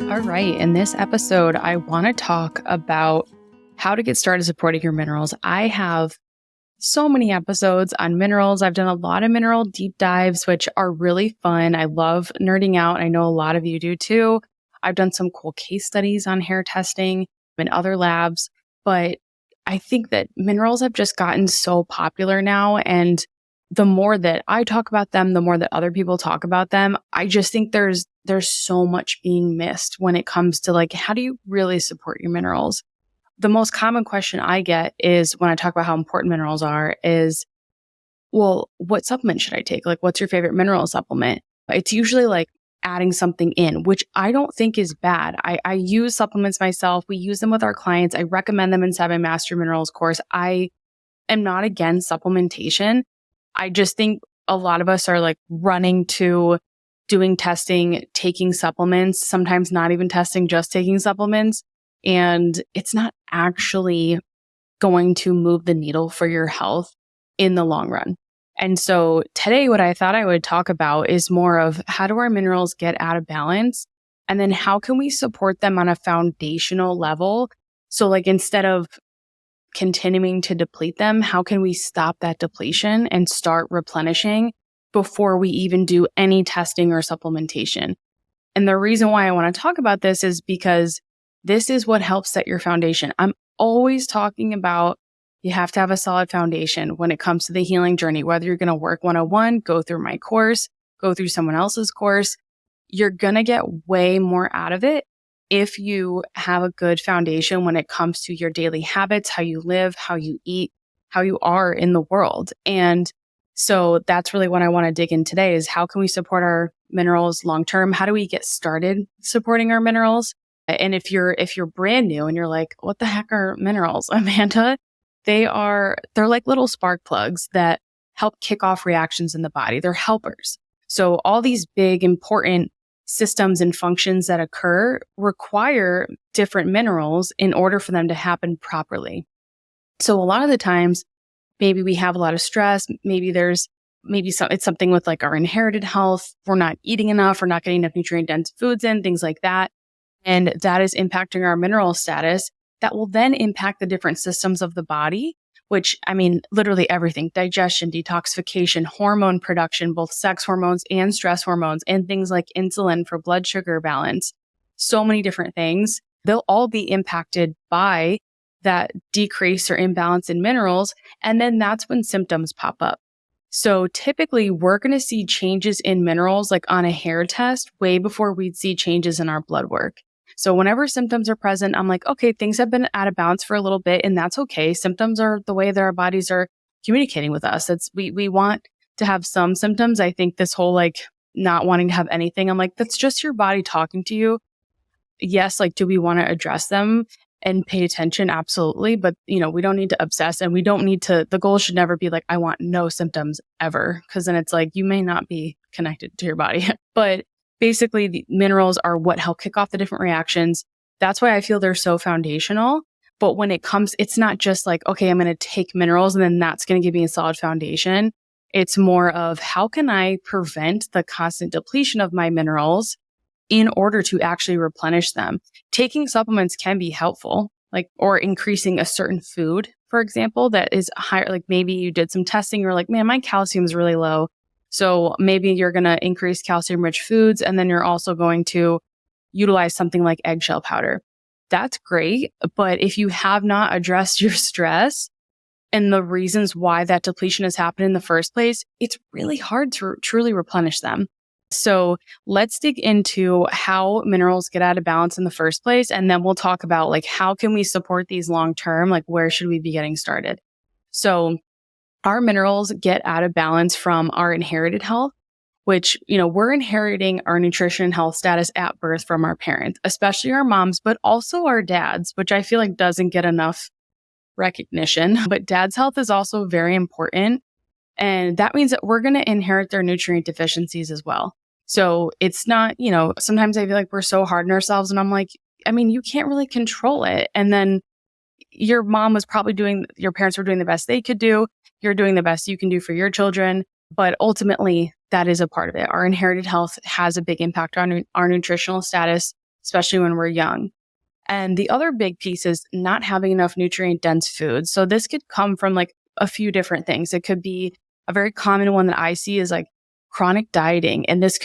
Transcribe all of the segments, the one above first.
All right. In this episode, I want to talk about how to get started supporting your minerals. I have so many episodes on minerals. I've done a lot of mineral deep dives, which are really fun. I love nerding out. I know a lot of you do too. I've done some cool case studies on hair testing in other labs, but I think that minerals have just gotten so popular now. And the more that I talk about them, the more that other people talk about them, I just think there's so much being missed when it comes to like, how do you really support your minerals? The most common question I get is when I talk about how important minerals are is, well, what supplement should I take? Like, what's your favorite mineral supplement? It's usually like adding something in, which I don't think is bad. I use supplements myself. We use them with our clients. I recommend them inside my Master Minerals course. I am not against supplementation. I just think a lot of us are like running to doing testing, taking supplements, sometimes not even testing, just taking supplements. And it's not actually going to move the needle for your health in the long run. And so today, what I thought I would talk about is more of how do our minerals get out of balance? And then how can we support them on a foundational level? So like instead of continuing to deplete them, how can we stop that depletion and start replenishing before we even do any testing or supplementation? And the reason why I want to talk about this is because this is what helps set your foundation. I'm always talking about you have to have a solid foundation when it comes to the healing journey, whether you're going to work 101, go through my course, go through someone else's course, you're going to get way more out of it if you have a good foundation when it comes to your daily habits, how you live, how you eat, how you are in the world. And so that's really what I want to dig in today is how can we support our minerals long term? How do we get started supporting our minerals? And if you're brand new and you're like, what the heck are minerals, Amanda? They're like little spark plugs that help kick off reactions in the body. They're helpers. So all these big important systems and functions that occur require different minerals in order for them to happen properly. So a lot of the times, maybe we have a lot of stress. Maybe it's something with like our inherited health. We're not eating enough. We're not getting enough nutrient dense foods in, things like that. And that is impacting our mineral status. That will then impact the different systems of the body, which, I mean, literally everything, digestion, detoxification, hormone production, both sex hormones and stress hormones, and things like insulin for blood sugar balance. So many different things. They'll all be impacted by that decrease or imbalance in minerals. And then that's when symptoms pop up. So typically we're going to see changes in minerals like on a hair test way before we'd see changes in our blood work. So whenever symptoms are present, I'm like, okay, things have been out of balance for a little bit and that's okay. Symptoms are the way that our bodies are communicating with us. We want to have some symptoms. I think this whole like not wanting to have anything, I'm like, that's just your body talking to you. Yes, like, do we want to address them and pay attention? Absolutely. But, we don't need to obsess and we don't need to, the goal should never be like, I want no symptoms ever. Cause then it's like, you may not be connected to your body, but basically the minerals are what help kick off the different reactions. That's why I feel they're so foundational. But when it comes, it's not just like, okay, I'm going to take minerals and then that's going to give me a solid foundation. It's more of how can I prevent the constant depletion of my minerals in order to actually replenish them. Taking supplements can be helpful, like, or increasing a certain food, for example, that is higher. Like maybe you did some testing, you're like, man, my calcium is really low. So maybe you're going to increase calcium rich foods. And then you're also going to utilize something like eggshell powder. That's great. But if you have not addressed your stress and the reasons why that depletion has happened in the first place, it's really hard to truly replenish them. So let's dig into how minerals get out of balance in the first place. And then we'll talk about like, how can we support these long term? Like, where should we be getting started? So our minerals get out of balance from our inherited health, which, we're inheriting our nutrition and health status at birth from our parents, especially our moms, but also our dads, which I feel like doesn't get enough recognition. But dad's health is also very important. And that means that we're going to inherit their nutrient deficiencies as well. So it's not, sometimes I feel like we're so hard on ourselves and I'm like, I mean, you can't really control it. And then your parents were doing the best they could do. You're doing the best you can do for your children. But ultimately, that is a part of it. Our inherited health has a big impact on our nutritional status, especially when we're young. And the other big piece is not having enough nutrient dense foods. So this could come from like a few different things. It could be a very common one that I see is like chronic dieting. And this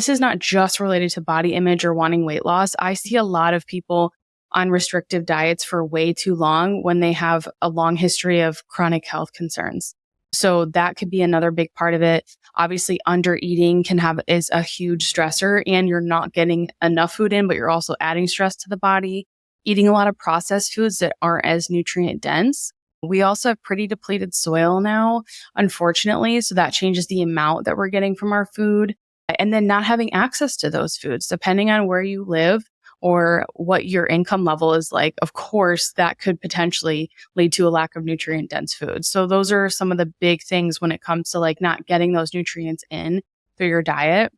is not just related to body image or wanting weight loss. I see a lot of people on restrictive diets for way too long when they have a long history of chronic health concerns. So that could be another big part of it. Obviously, under eating is a huge stressor, and you're not getting enough food in, but you're also adding stress to the body. Eating a lot of processed foods that aren't as nutrient dense. We also have pretty depleted soil now, unfortunately. So that changes the amount that we're getting from our food. And then not having access to those foods, depending on where you live or what your income level is like, of course, that could potentially lead to a lack of nutrient dense food. So those are some of the big things when it comes to like not getting those nutrients in through your diet.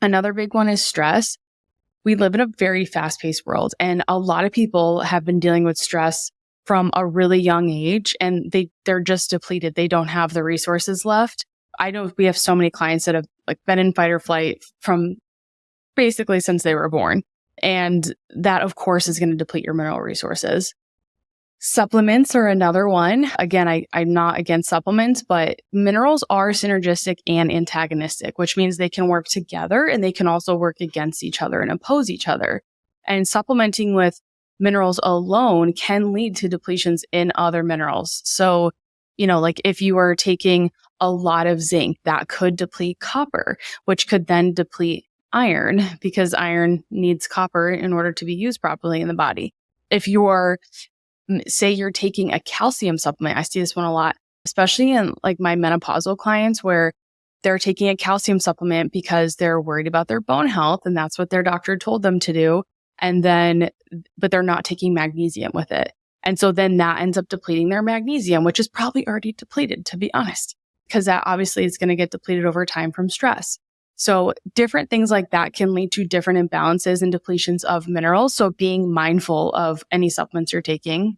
Another big one is stress. We live in a very fast paced world, and a lot of people have been dealing with stress from a really young age, and they're just depleted. They don't have the resources left. I know we have so many clients that have like been in fight or flight from basically since they were born. And that, of course, is going to deplete your mineral resources. Supplements are another one. Again, I'm not against supplements, but minerals are synergistic and antagonistic, which means they can work together and they can also work against each other and oppose each other. And supplementing with minerals alone can lead to depletions in other minerals. So, like if you are taking a lot of zinc, that could deplete copper, which could then deplete iron, because iron needs copper in order to be used properly in the body. If say you're taking a calcium supplement, I see this one a lot, especially in like my menopausal clients where they're taking a calcium supplement because they're worried about their bone health and that's what their doctor told them to do. But they're not taking magnesium with it. And so then that ends up depleting their magnesium, which is probably already depleted, to be honest, because that obviously is going to get depleted over time from stress. So different things like that can lead to different imbalances and depletions of minerals. So being mindful of any supplements you're taking.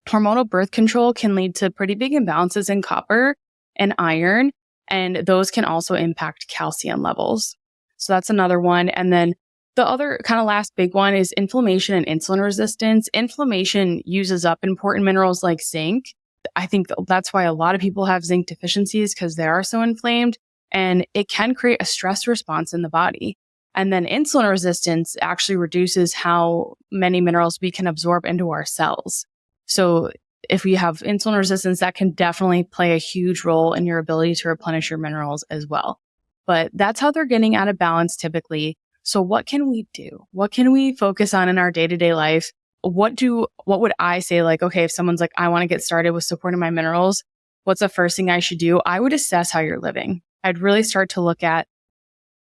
Hormonal birth control can lead to pretty big imbalances in copper and iron, and those can also impact calcium levels. So that's another one. And then the other kind of last big one is inflammation and insulin resistance. Inflammation uses up important minerals like zinc. I think that's why a lot of people have zinc deficiencies, because they are so inflamed. And it can create a stress response in the body. And then insulin resistance actually reduces how many minerals we can absorb into our cells. So if we have insulin resistance, that can definitely play a huge role in your ability to replenish your minerals as well. But that's how they're getting out of balance typically. So what can we do? What can we focus on in our day-to-day life? What would I say? Like, okay, if someone's like, I want to get started with supporting my minerals, what's the first thing I should do? I would assess how you're living. I'd really start to look at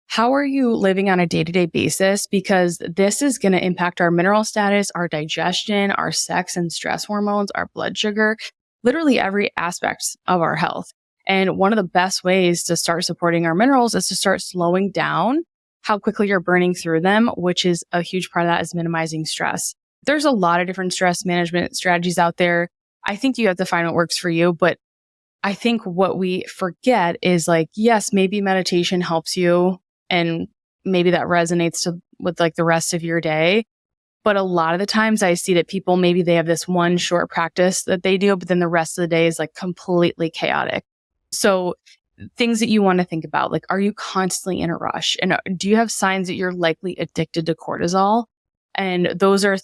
how are you living on a day-to-day basis, because this is going to impact our mineral status, our digestion, our sex and stress hormones, our blood sugar, literally every aspect of our health. And one of the best ways to start supporting our minerals is to start slowing down how quickly you're burning through them, which is a huge part of that is minimizing stress. There's a lot of different stress management strategies out there. I think you have to find what works for you, but I think what we forget is like, yes, maybe meditation helps you and maybe that resonates with like the rest of your day. But a lot of the times I see that people, maybe they have this one short practice that they do, but then the rest of the day is like completely chaotic. So things that you want to think about, like, are you constantly in a rush? And do you have signs that you're likely addicted to cortisol? And those are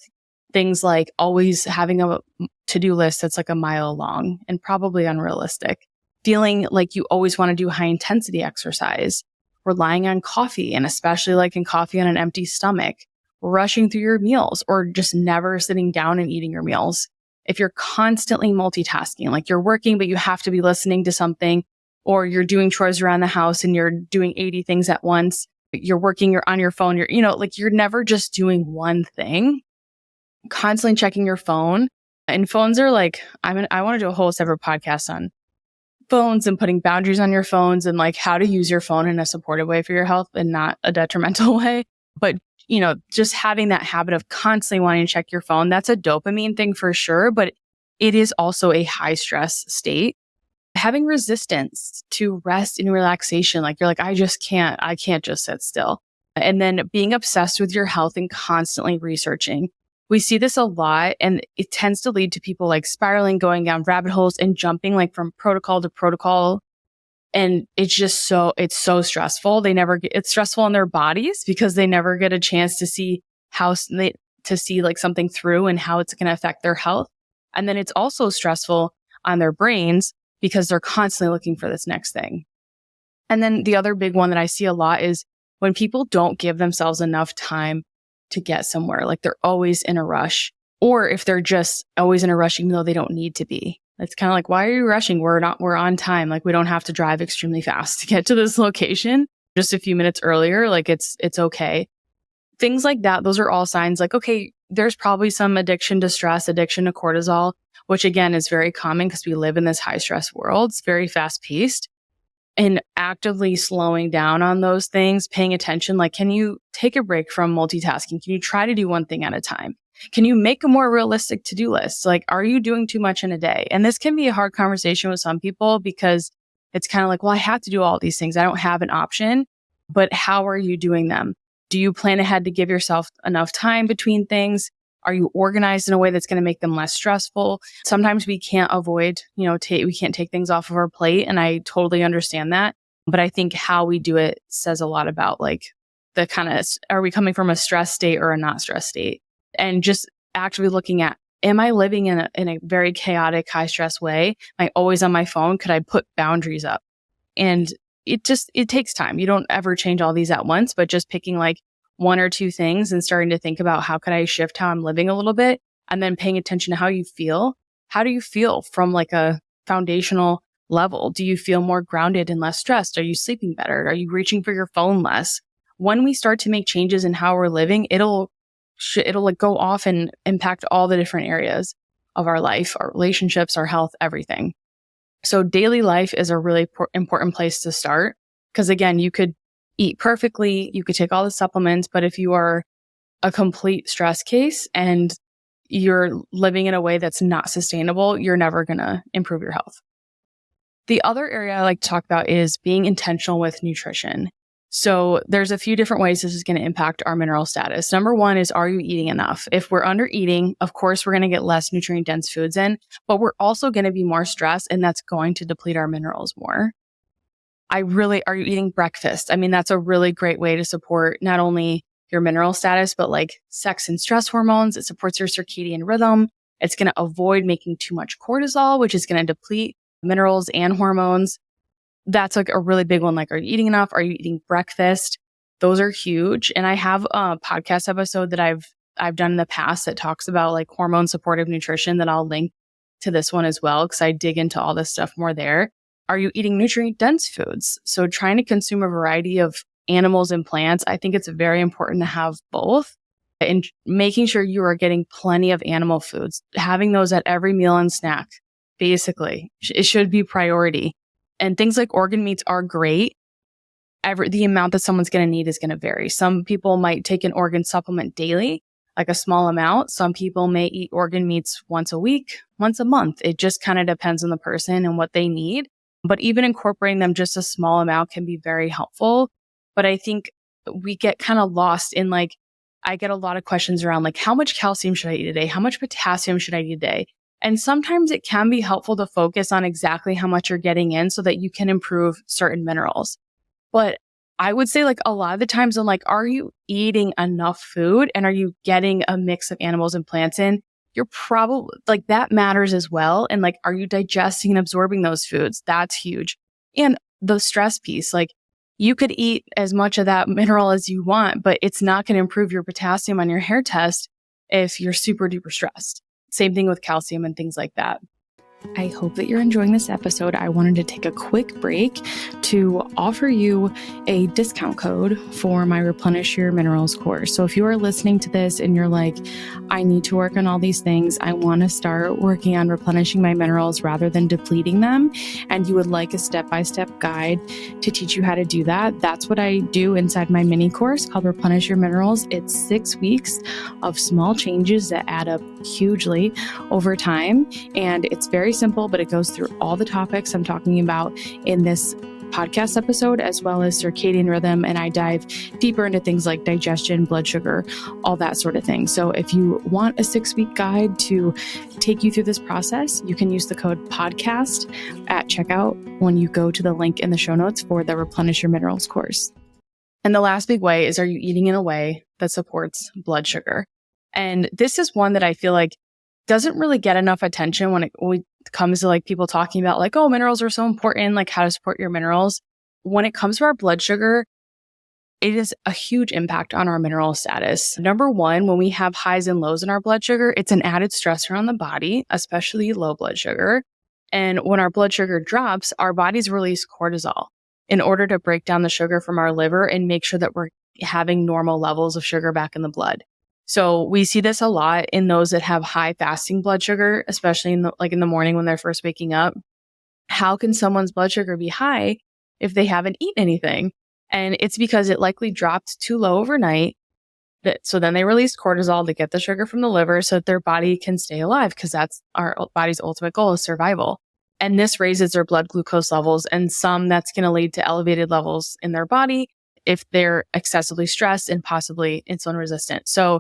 things like always having a to-do list that's like a mile long and probably unrealistic. Feeling like you always want to do high intensity exercise, relying on coffee, and especially like in coffee on an empty stomach, rushing through your meals, or just never sitting down and eating your meals. If you're constantly multitasking, like you're working, but you have to be listening to something, or you're doing chores around the house and you're doing 80 things at once, you're working, you're on your phone, you're never just doing one thing, constantly checking your phone. And phones are like, I want to do a whole separate podcast on phones and putting boundaries on your phones and like how to use your phone in a supportive way for your health and not a detrimental way. But, just having that habit of constantly wanting to check your phone, that's a dopamine thing for sure. But it is also a high stress state. having resistance to rest and relaxation. Like you're like, I can't just sit still. And then being obsessed with your health and constantly researching. We see this a lot, and it tends to lead to people like spiraling, going down rabbit holes and jumping like from protocol to protocol. And it's so stressful. It's stressful on their bodies because they never get a chance to see like something through and how it's going to affect their health. And then it's also stressful on their brains because they're constantly looking for this next thing. And then the other big one that I see a lot is when people don't give themselves enough time to get somewhere, like they're always in a rush, or if they're just always in a rush, even though they don't need to be. It's kind of like, why are you rushing? We're on time. Like we don't have to drive extremely fast to get to this location just a few minutes earlier. Like it's okay. Things like that. Those are all signs like, okay, there's probably some addiction to stress, addiction to cortisol, which again is very common because we live in this high stress world. It's very fast paced. And actively slowing down on those things, paying attention, like, can you take a break from multitasking? Can you try to do one thing at a time? Can you make a more realistic to-do list? Like, are you doing too much in a day? And this can be a hard conversation with some people because it's kind of like, well, I have to do all these things. I don't have an option, but how are you doing them? Do you plan ahead to give yourself enough time between things? Are you organized in a way that's going to make them less stressful? Sometimes we can't avoid, we can't take things off of our plate. And I totally understand that. But I think how we do it says a lot about like the kind of, are we coming from a stress state or a not stress state? And just actually looking at, am I living in a very chaotic, high stress way? Am I always on my phone? Could I put boundaries up? And it takes time. You don't ever change all these at once, but just picking like one or two things and starting to think about how can I shift how I'm living a little bit, and then paying attention to how you feel. How do you feel from like a foundational level? Do you feel more grounded and less stressed? Are you sleeping better? Are you reaching for your phone less? When we start to make changes in how we're living, it'll like go off and impact all the different areas of our life, our relationships, our health, everything. So daily life is a really important place to start because again, you could eat perfectly, you could take all the supplements, but if you are a complete stress case and you're living in a way that's not sustainable, you're never going to improve your health. The other area I like to talk about is being intentional with nutrition. So there's a few different ways this is going to impact our mineral status. Number one is, are you eating enough? If we're under eating, of course, we're going to get less nutrient dense foods in, but we're also going to be more stressed, and that's going to deplete our minerals more. Are you eating breakfast? I mean, that's a really great way to support not only your mineral status, but like sex and stress hormones. It supports your circadian rhythm. It's going to avoid making too much cortisol, which is going to deplete minerals and hormones. That's like a really big one. Like, are you eating enough? Are you eating breakfast? Those are huge. And I have a podcast episode that I've done in the past that talks about like hormone supportive nutrition that I'll link to this one as well, because I dig into all this stuff more there. Are you eating nutrient dense foods? So trying to consume a variety of animals and plants. I think it's very important to have both, and making sure you are getting plenty of animal foods, having those at every meal and snack. Basically, it should be priority. And things like organ meats are great. The amount that someone's going to need is going to vary. Some people might take an organ supplement daily, like a small amount. Some people may eat organ meats once a week, once a month. It just kind of depends on the person and what they need. But even incorporating them just a small amount can be very helpful. But I think we get kind of lost in like, I get a lot of questions around like, how much calcium should I eat a day? How much potassium should I eat a day? And sometimes it can be helpful to focus on exactly how much you're getting in so that you can improve certain minerals. But I would say like a lot of the times I'm like, are you eating enough food and are you getting a mix of animals and plants in? You're probably like, that matters as well. And like, are you digesting and absorbing those foods? That's huge. And the stress piece, like you could eat as much of that mineral as you want, but it's not going to improve your potassium on your hair test if you're super duper stressed. Same thing with calcium and things like that. I hope that you're enjoying this episode. I wanted to take a quick break to offer you a discount code for my Replenish Your Minerals course. So if you are listening to this and you're like, I need to work on all these things, I want to start working on replenishing my minerals rather than depleting them, and you would like a step-by-step guide to teach you how to do that, that's what I do inside my mini course called Replenish Your Minerals. It's 6 weeks of small changes that add up hugely over time, and it's very very simple, but it goes through all the topics I'm talking about in this podcast episode, as well as circadian rhythm. And I dive deeper into things like digestion, blood sugar, all that sort of thing. So if you want a 6-week guide to take you through this process, you can use the code podcast at checkout when you go to the link in the show notes for the Replenish Your Minerals course. And the last big way is, are you eating in a way that supports blood sugar? And this is one that I feel like doesn't really get enough attention when it comes to like people talking about like, oh, minerals are so important, like how to support your minerals. When it comes to our blood sugar, it is a huge impact on our mineral status. Number one, when we have highs and lows in our blood sugar, it's an added stressor on the body, especially low blood sugar. And when our blood sugar drops, our bodies release cortisol in order to break down the sugar from our liver and make sure that we're having normal levels of sugar back in the blood. So we see this a lot in those that have high fasting blood sugar, especially in the morning when they're first waking up. How can someone's blood sugar be high if they haven't eaten anything? And it's because it likely dropped too low overnight. So then they release cortisol to get the sugar from the liver so that their body can stay alive, because that's our body's ultimate goal, is survival. And this raises their blood glucose levels, and some that's going to lead to elevated levels in their body if they're excessively stressed and possibly insulin resistant. So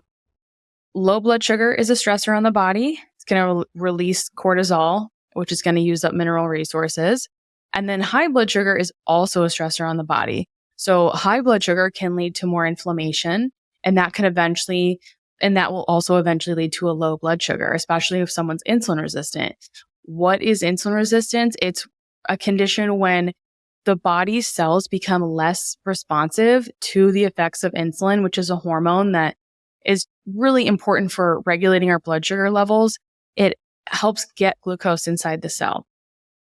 low blood sugar is a stressor on the body. It's going to release cortisol, which is going to use up mineral resources. And then high blood sugar is also a stressor on the body. So high blood sugar can lead to more inflammation, and that will also eventually lead to a low blood sugar, especially if someone's insulin resistant. What is insulin resistance? It's a condition when the body's cells become less responsive to the effects of insulin, which is a hormone that is really important for regulating our blood sugar levels. It helps get glucose inside the cell.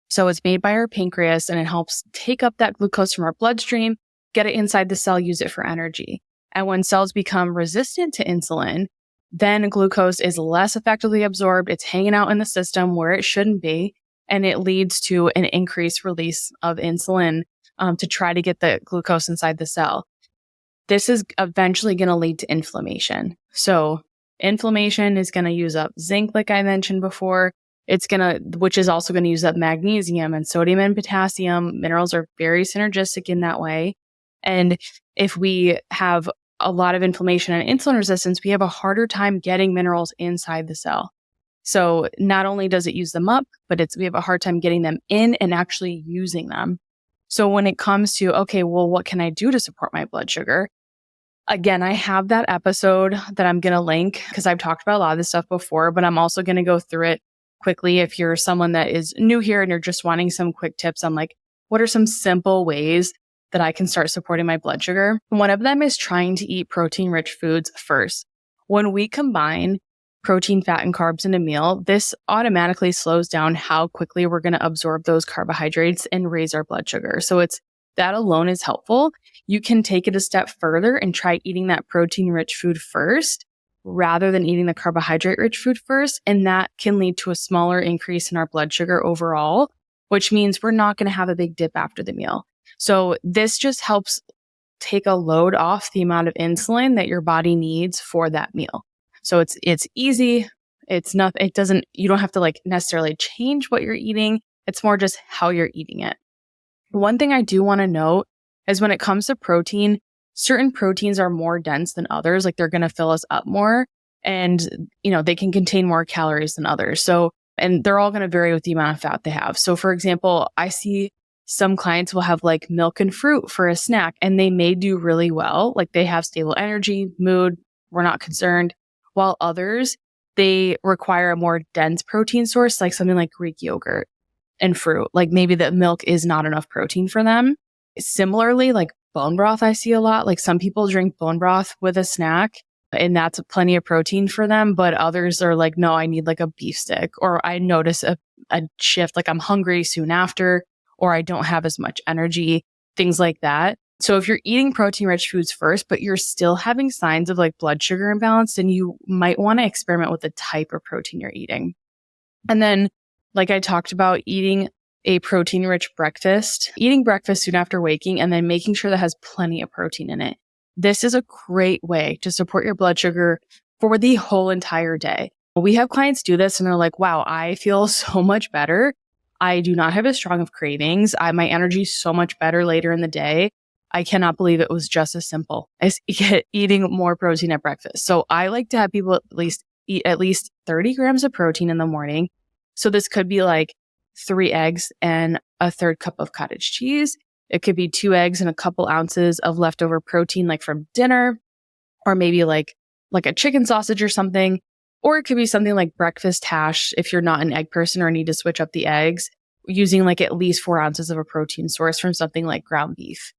So it's made by our pancreas, and it helps take up that glucose from our bloodstream, get it inside the cell, use it for energy. And when cells become resistant to insulin, then glucose is less effectively absorbed. It's hanging out in the system where it shouldn't be, and it leads to an increased release of insulin to try to get the glucose inside the cell. This is eventually going to lead to inflammation. So inflammation is going to use up zinc, like I mentioned before. Which is also going to use up magnesium and sodium and potassium. Minerals are very synergistic in that way. And if we have a lot of inflammation and insulin resistance, we have a harder time getting minerals inside the cell. So not only does it use them up, but we have a hard time getting them in and actually using them. So when it comes to, okay, well, what can I do to support my blood sugar? Again, I have that episode that I'm going to link because I've talked about a lot of this stuff before, but I'm also going to go through it quickly. If you're someone that is new here and you're just wanting some quick tips on like, what are some simple ways that I can start supporting my blood sugar? One of them is trying to eat protein-rich foods first. When we combine protein, fat, and carbs in a meal, this automatically slows down how quickly we're going to absorb those carbohydrates and raise our blood sugar. So that alone is helpful. You can take it a step further and try eating that protein-rich food first rather than eating the carbohydrate-rich food first. And that can lead to a smaller increase in our blood sugar overall, which means we're not going to have a big dip after the meal. So this just helps take a load off the amount of insulin that your body needs for that meal. So it's easy. You don't have to like necessarily change what you're eating. It's more just how you're eating it. One thing I do want to note is when it comes to protein, certain proteins are more dense than others. Like they're going to fill us up more, and they can contain more calories than others. So, and they're all going to vary with the amount of fat they have. So for example, I see some clients will have like milk and fruit for a snack, and they may do really well. Like they have stable energy, mood, we're not concerned. While others, they require a more dense protein source, like something like Greek yogurt and fruit. Like maybe the milk is not enough protein for them. Similarly, like bone broth, I see a lot. Like some people drink bone broth with a snack, and that's plenty of protein for them. But others are like, no, I need like a beef stick, or I notice a shift, like I'm hungry soon after, or I don't have as much energy, things like that. So if you're eating protein-rich foods first, but you're still having signs of like blood sugar imbalance, then you might want to experiment with the type of protein you're eating. And then, like I talked about, eating a protein-rich breakfast, eating breakfast soon after waking, and then making sure that has plenty of protein in it. This is a great way to support your blood sugar for the whole entire day. We have clients do this and they're like, wow, I feel so much better. I do not have as strong of cravings. My energy is so much better later in the day. I cannot believe it was just as simple as eating more protein at breakfast. So I like to have people at least eat at least 30 grams of protein in the morning. So this could be like 3 eggs and a third cup of cottage cheese. It could be 2 eggs and a couple ounces of leftover protein, like from dinner, or maybe like a chicken sausage or something. Or it could be something like breakfast hash if you're not an egg person or need to switch up the eggs, using like at least 4 ounces of a protein source from something like ground beef.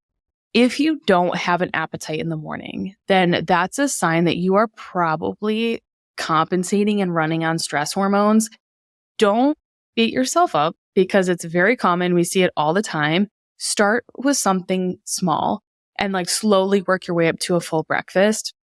If you don't have an appetite in the morning, then that's a sign that you are probably compensating and running on stress hormones. Don't beat yourself up because it's very common. We see it all the time. Start with something small and like slowly work your way up to a full breakfast.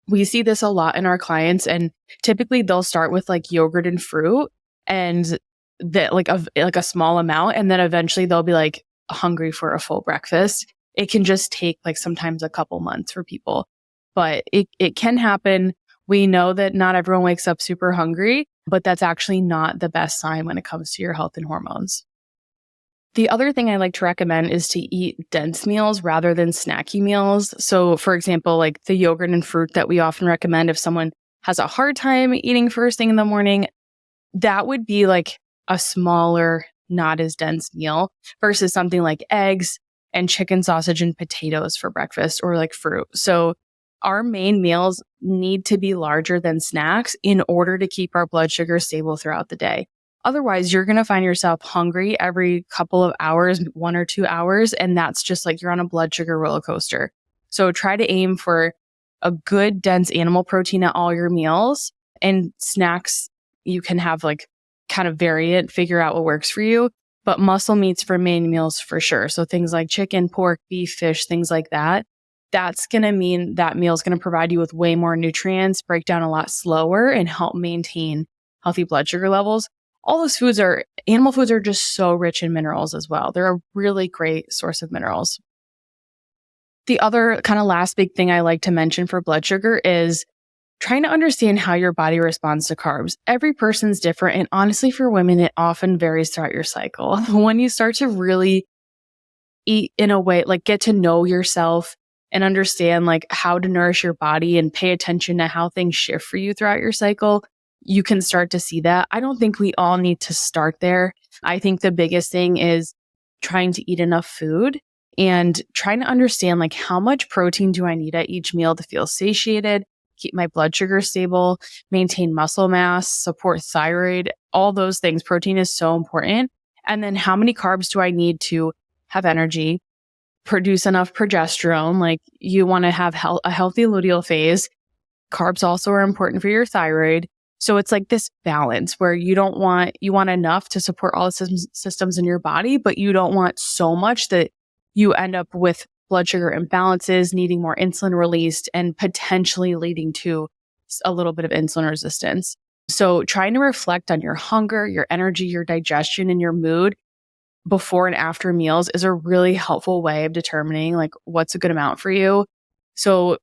We see this a lot in our clients, and typically they'll start with like yogurt and fruit and that like a small amount, and then eventually they'll be like hungry for a full breakfast. It can just take like sometimes a couple months for people, but it can happen. We know that not everyone wakes up super hungry, but that's actually not the best sign when it comes to your health and hormones. The other thing I like to recommend is to eat dense meals rather than snacky meals. So for example, like the yogurt and fruit that we often recommend if someone has a hard time eating first thing in the morning, that would be like a smaller, not as dense meal versus something like eggs and chicken sausage and potatoes for breakfast or like fruit. So our main meals need to be larger than snacks in order to keep our blood sugar stable throughout the day. Otherwise, you're going to find yourself hungry every couple of hours, 1 or 2 hours, and that's just like you're on a blood sugar roller coaster. So try to aim for a good dense animal protein at all your meals, and snacks you can have like kind of vary it, figure out what works for you, but muscle meats for main meals for sure. So things like chicken, pork, beef, fish, things like that. That's going to mean that meal is going to provide you with way more nutrients, break down a lot slower, and help maintain healthy blood sugar levels. All those animal foods are just so rich in minerals as well. They're a really great source of minerals. The other kind of last big thing I like to mention for blood sugar is trying to understand how your body responds to carbs. Every person's different. And honestly, for women, it often varies throughout your cycle. When you start to really eat in a way, like get to know yourself and understand like how to nourish your body and pay attention to how things shift for you throughout your cycle, you can start to see that. I don't think we all need to start there. I think the biggest thing is trying to eat enough food and trying to understand like how much protein do I need at each meal to feel satiated, keep my blood sugar stable, maintain muscle mass, support thyroid, all those things. Protein is so important. And then how many carbs do I need to have energy, produce enough progesterone? Like you want to have a healthy luteal phase. Carbs also are important for your thyroid. So it's like this balance where you want enough to support all the systems in your body, but you don't want so much that you end up with blood sugar imbalances, needing more insulin released, and potentially leading to a little bit of insulin resistance. So trying to reflect on your hunger, your energy, your digestion, and your mood before and after meals is a really helpful way of determining like what's a good amount for you. So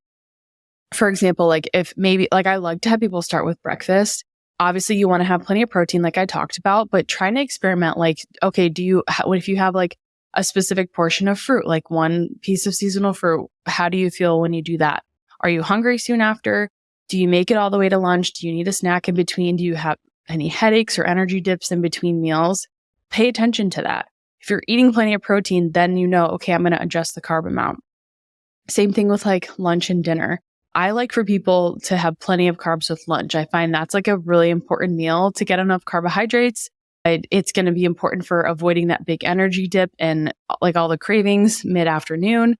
for example, like if maybe like I like to have people start with breakfast. Obviously you want to have plenty of protein like I talked about, but trying to experiment like, okay, if you have like a specific portion of fruit, like one piece of seasonal fruit, how do you feel when you do that? Are you hungry soon after? Do you make it all the way to lunch? Do you need a snack in between? Do you have any headaches or energy dips in between meals? Pay attention to that. If you're eating plenty of protein, then you know, okay, I'm going to adjust the carb amount. Same thing with like lunch and dinner. I like for people to have plenty of carbs with lunch. I find that's like a really important meal to get enough carbohydrates. It's going to be important for avoiding that big energy dip and like all the cravings mid-afternoon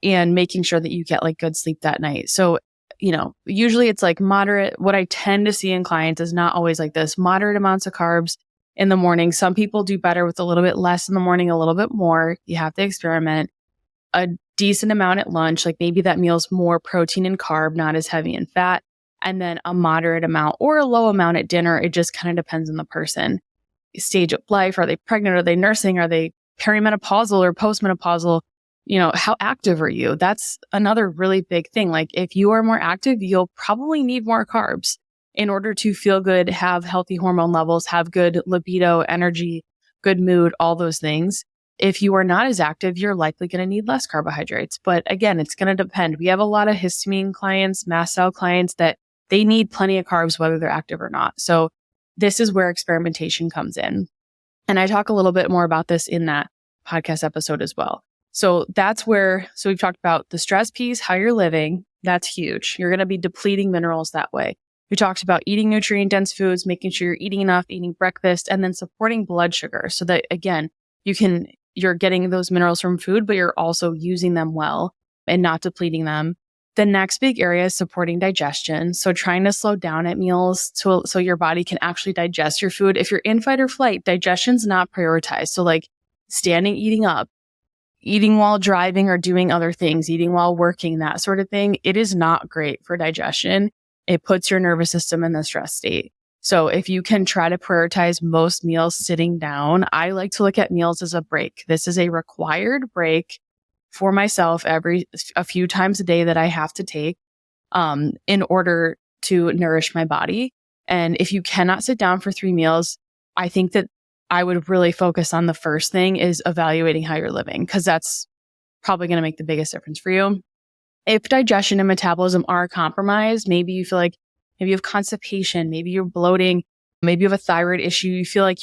and making sure that you get like good sleep that night. So, usually it's like moderate. What I tend to see in clients is not always like this, moderate amounts of carbs in the morning. Some people do better with a little bit less in the morning, a little bit more. You have to experiment. A decent amount at lunch, like maybe that meal's more protein and carb, not as heavy in fat, and then a moderate amount or a low amount at dinner. It just kind of depends on the person. Stage of life, are they pregnant? Are they nursing? Are they perimenopausal or postmenopausal? How active are you? That's another really big thing. Like if you are more active, you'll probably need more carbs in order to feel good, have healthy hormone levels, have good libido, energy, good mood, all those things. If you are not as active, you're likely going to need less carbohydrates. But again, it's going to depend. We have a lot of histamine clients, mast cell clients that they need plenty of carbs, whether they're active or not. So this is where experimentation comes in. And I talk a little bit more about this in that podcast episode as well. So we've talked about the stress piece, how you're living. That's huge. You're going to be depleting minerals that way. We talked about eating nutrient dense foods, making sure you're eating enough, eating breakfast, and then supporting blood sugar so that again, you're getting those minerals from food, but you're also using them well and not depleting them. The next big area is supporting digestion. So trying to slow down at meals so your body can actually digest your food. If you're in fight or flight, digestion's not prioritized. So like standing, eating up, eating while driving or doing other things, eating while working, that sort of thing, it is not great for digestion. It puts your nervous system in the stress state. So if you can try to prioritize most meals sitting down, I like to look at meals as a break. This is a required break for myself a few times a day that I have to take in order to nourish my body. And if you cannot sit down for 3 meals, I think that I would really focus on the first thing is evaluating how you're living, because that's probably going to make the biggest difference for you. If digestion and metabolism are compromised, maybe you feel like maybe you have constipation, maybe you're bloating, maybe you have a thyroid issue, you feel like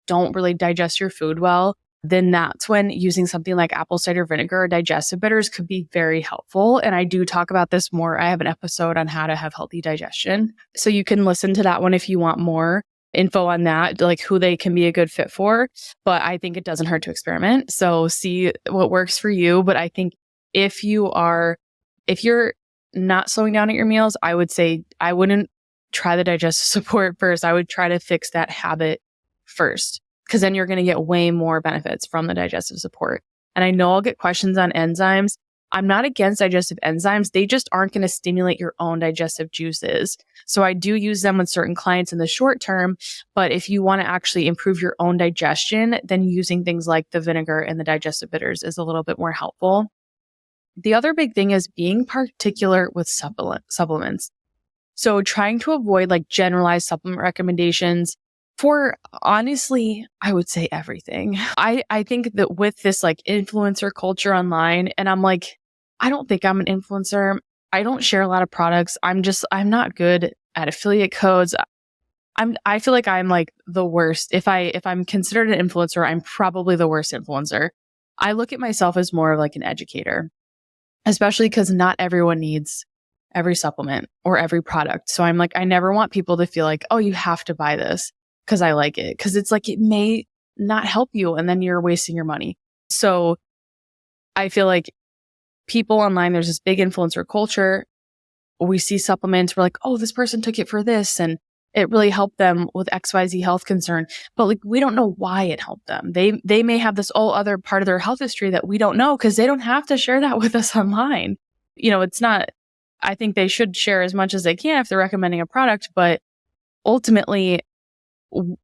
don't really digest your food well, then that's when using something like apple cider vinegar or digestive bitters could be very helpful. And I do talk about this more. I have an episode on how to have healthy digestion. So you can listen to that one if you want more info on that, like who they can be a good fit for. But I think it doesn't hurt to experiment. So see what works for you. But I think if you're not slowing down at your meals, I would say I wouldn't try the digestive support first. I would try to fix that habit first, because then you're going to get way more benefits from the digestive support. And I know I'll get questions on enzymes. I'm not against digestive enzymes. They just aren't going to stimulate your own digestive juices. So I do use them with certain clients in the short term. But if you want to actually improve your own digestion, then using things like the vinegar and the digestive bitters is a little bit more helpful. The other big thing is being particular with supplements. So trying to avoid like generalized supplement recommendations for, honestly, I would say everything. I think that with this like influencer culture online, and I'm like, I don't think I'm an influencer. I don't share a lot of products. I'm not good at affiliate codes. I feel like I'm like the worst. If I'm considered an influencer, I'm probably the worst influencer. I look at myself as more of like an educator, especially because not everyone needs every supplement or every product. So I'm like, I never want people to feel like, oh, you have to buy this because I like it. Because it's like, it may not help you and then you're wasting your money. So I feel like people online, there's this big influencer culture. We see supplements, we're like, oh, this person took it for this and it really helped them with XYZ health concern. But like, we don't know why it helped them. They may have this whole other part of their health history that we don't know, because they don't have to share that with us online. It's not, I think they should share as much as they can if they're recommending a product, but ultimately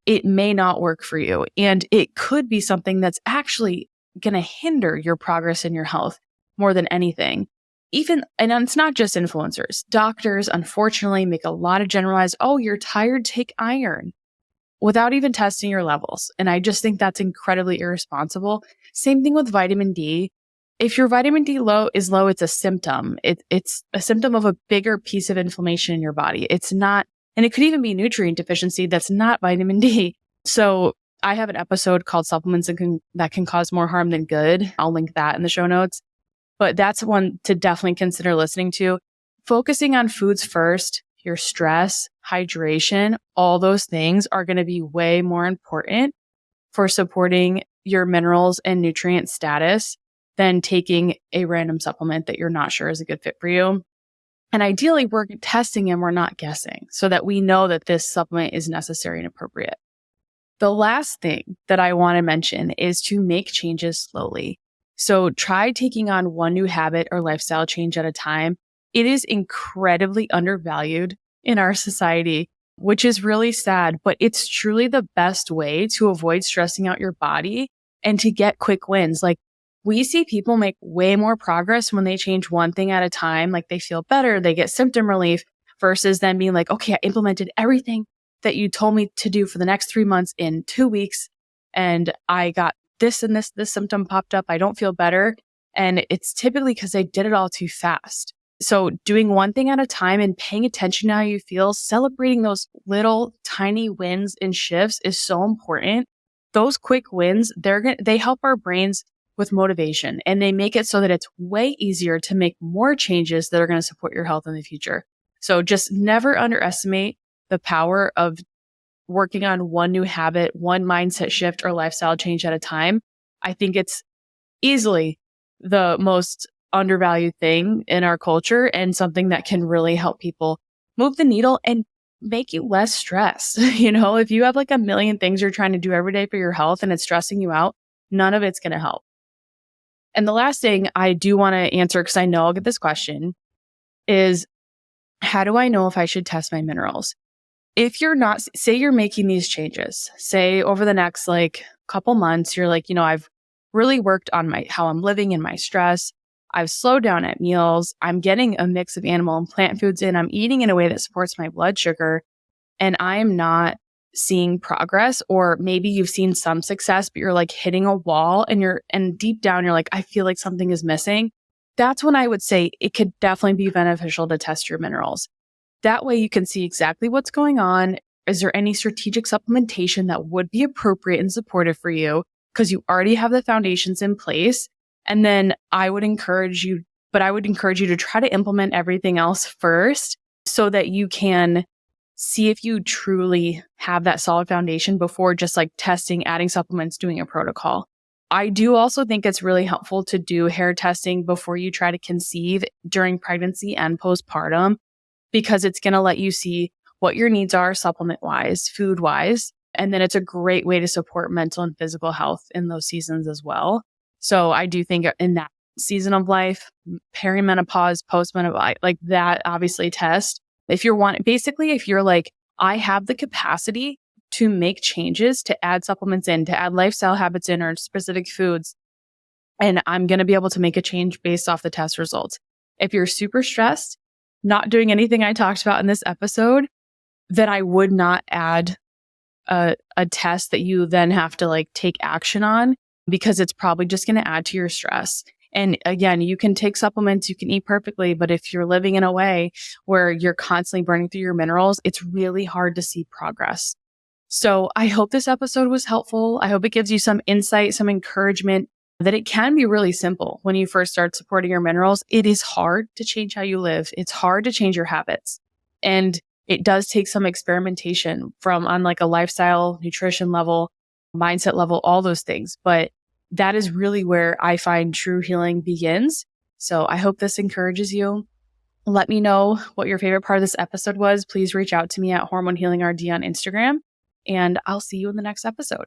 it may not work for you. And it could be something that's actually going to hinder your progress in your health more than anything. And it's not just influencers. Doctors, unfortunately, make a lot of generalized, oh, you're tired, take iron, without even testing your levels. And I just think that's incredibly irresponsible. Same thing with vitamin D. If your vitamin D is low, it's a symptom. It's a symptom of a bigger piece of inflammation in your body. It's not, and it could even be nutrient deficiency that's not vitamin D. So I have an episode called Supplements that can cause more harm than good. I'll link that in the show notes. But that's one to definitely consider listening to. Focusing on foods first, your stress, hydration, all those things are going to be way more important for supporting your minerals and nutrient status than taking a random supplement that you're not sure is a good fit for you. And ideally, we're testing and we're not guessing so that we know that this supplement is necessary and appropriate. The last thing that I want to mention is to make changes slowly. So try taking on one new habit or lifestyle change at a time. It is incredibly undervalued in our society, which is really sad, but it's truly the best way to avoid stressing out your body and to get quick wins. Like, we see people make way more progress when they change one thing at a time. Like, they feel better, they get symptom relief versus then being like, okay, I implemented everything that you told me to do for the next 3 months in 2 weeks. And I got this and this symptom popped up. I don't feel better. And it's typically because they did it all too fast. So doing one thing at a time and paying attention to how you feel, celebrating those little tiny wins and shifts is so important. Those quick wins, they help our brains with motivation, and they make it so that it's way easier to make more changes that are going to support your health in the future. So just never underestimate the power of working on one new habit, one mindset shift or lifestyle change at a time. I think it's easily the most undervalued thing in our culture and something that can really help people move the needle and make you less stressed. If you have like a million things you're trying to do every day for your health and it's stressing you out, none of it's going to help. And the last thing I do want to answer, because I know I'll get this question, is how do I know if I should test my minerals? If you're not, say you're making these changes, say over the next couple months, you're like, I've really worked on how I'm living and my stress. I've slowed down at meals. I'm getting a mix of animal and plant foods in. I'm eating in a way that supports my blood sugar, and I'm not seeing progress. Or maybe you've seen some success, but you're like hitting a wall and deep down, you're like, I feel like something is missing. That's when I would say it could definitely be beneficial to test your minerals. That way you can see exactly what's going on. Is there any strategic supplementation that would be appropriate and supportive for you? Because you already have the foundations in place. And then I would encourage you to try to implement everything else first so that you can see if you truly have that solid foundation before just testing, adding supplements, doing a protocol. I do also think it's really helpful to do hair testing before you try to conceive, during pregnancy and postpartum, because it's going to let you see what your needs are supplement-wise, food-wise. And then it's a great way to support mental and physical health in those seasons as well. So I do think in that season of life, perimenopause, postmenopause, that obviously test. If you're like, I have the capacity to make changes, to add supplements in, to add lifestyle habits in or specific foods, and I'm going to be able to make a change based off the test results. If you're super stressed, not doing anything I talked about in this episode, then I would not add a test that you then have to take action on, because it's probably just going to add to your stress. And again, you can take supplements, you can eat perfectly, but if you're living in a way where you're constantly burning through your minerals, it's really hard to see progress. So I hope this episode was helpful. I hope it gives you some insight, some encouragement that it can be really simple when you first start supporting your minerals. It is hard to change how you live. It's hard to change your habits. And it does take some experimentation on a lifestyle, nutrition level, mindset level, all those things. But that is really where I find true healing begins. So I hope this encourages you. Let me know what your favorite part of this episode was. Please reach out to me at Hormone Healing RD on Instagram, and I'll see you in the next episode.